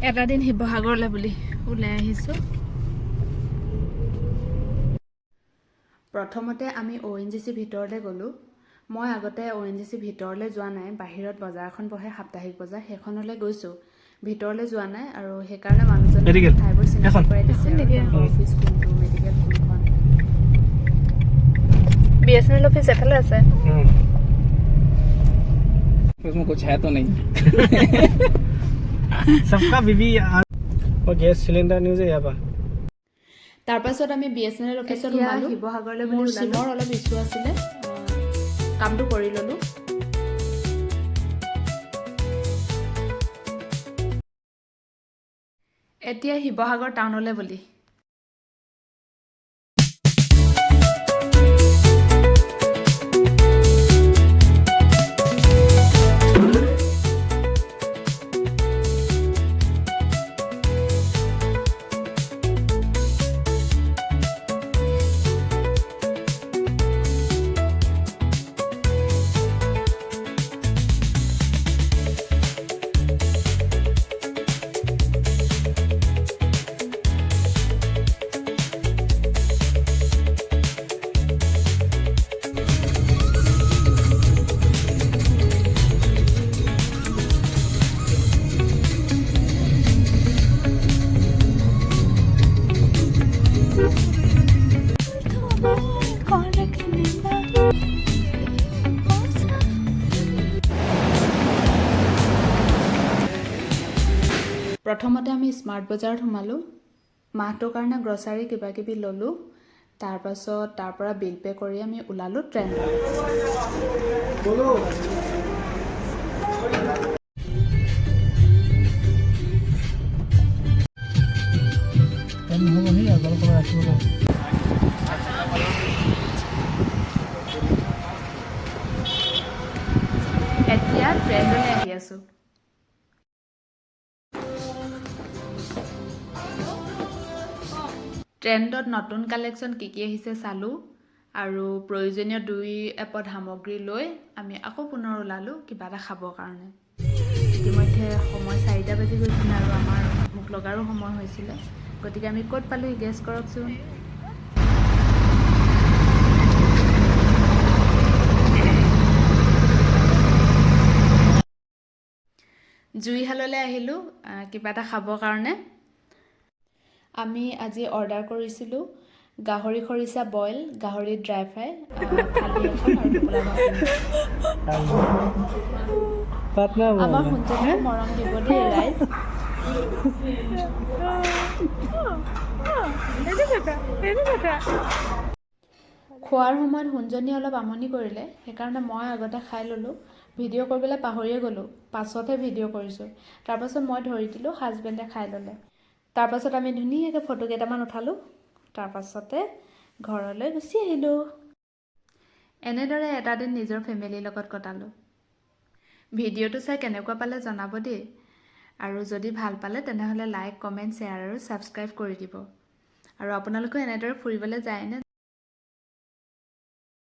এটা দিন শিৱসাগৰলৈ বুলি ওলাই আহিছোঁ। প্ৰথমতে আমি ONGC ভিতৰলৈ গ'লোঁ। মই আগতে ONGC ভিতৰলৈ যোৱা নাই, বাহিৰত বজাৰ এখন বহে সাপ্তাহিক বজাৰ, সেইখনলৈ গৈছোঁ, ভিতৰলৈ যোৱা নাই। আৰু সেইকাৰণে মানুহজনে ঠাইবোৰ চিনাকি কৰাই দিছে, অফিচ কোনটো, মেডিকেল কোনখন। BSNL অফিচ এফালে আছে। उसमें कुछ है तो नहीं। सबका बीबी और गैस सिलेंडर न्यूज है यहाँ पर। তাৰপাছত আমি BSNL অফিচত সোমালোঁ। শিৱসাগৰলৈ মোৰ চিমৰ অলপ ইছ্যু আছিলে, কামটো কৰি ল'লোঁ। এতিয়া শিৱসাগৰ টাউনলৈ বুলি। প্ৰথমতে আমি স্মাৰ্ট বজাৰত সোমালোঁ, মাহটোৰ কাৰণে গ্ৰছাৰী কিবা কিবি ল'লোঁ। তাৰপাছত তাৰ পৰা বিল পে' কৰি আমি ওলালোঁ ট্ৰেণ্ডলৈ। এতিয়া ট্ৰেণ্ডলৈ আহি আছোঁ। ট্ৰেণ্ডত নতুন কালেকশ্যন কি আহিছে চালোঁ, আৰু প্ৰয়োজনীয় 2 এপদ সামগ্ৰী লৈ আমি আকৌ পুনৰ ওলালোঁ কিবা এটা খাবৰ কাৰণে। ইতিমধ্যে সময় 4টা বাজি গৈছিলে আৰু আমাৰ মুখ লগাৰো সময় হৈছিলে, গতিকে আমি ক'ত পালোঁহি গেছ কৰকচোন। জুইশাললৈ আহিলোঁ কিবা এটা খাবৰ কাৰণে। আমি আজি অৰ্ডাৰ কৰিছিলোঁ গাহৰি খৰিচা বইল, গাহৰি ড্ৰাই ফ্ৰাই, থালি এখন আৰু টোপোলা ভাত। আমাৰ সোনজনীক মৰম দিব দেই ৰাইজ। খোৱাৰ সময়ত সোনজনী অলপ আমনি কৰিলে, সেইকাৰণে মই আগতে খাই ল'লোঁ। ভিডিঅ' কৰিবলৈ পাহৰিয়ে গ'লোঁ, পাছতহে ভিডিঅ' কৰিছোঁ। তাৰপাছত মই ধৰি দিলোঁ, হাজবেণ্ডে খাই ল'লে। তাৰপাছত আমি ধুনীয়াকৈ ফটো কেইটামান উঠালোঁ, তাৰপাছতে ঘৰলৈ গুচি আহিলোঁ। এনেদৰে এটা দিন নিজৰ ফেমিলিৰ লগত কটালোঁ। ভিডিঅ'টো চাই কেনেকুৱা পালে জনাব দেই, আৰু যদি ভাল পালে তেনেহ'লে লাইক, কমেণ্ট, শ্বেয়াৰ আৰু ছাবস্ক্ৰাইব কৰি দিব। আৰু আপোনালোকেও এনেদৰে ফুৰিবলৈ যায়নে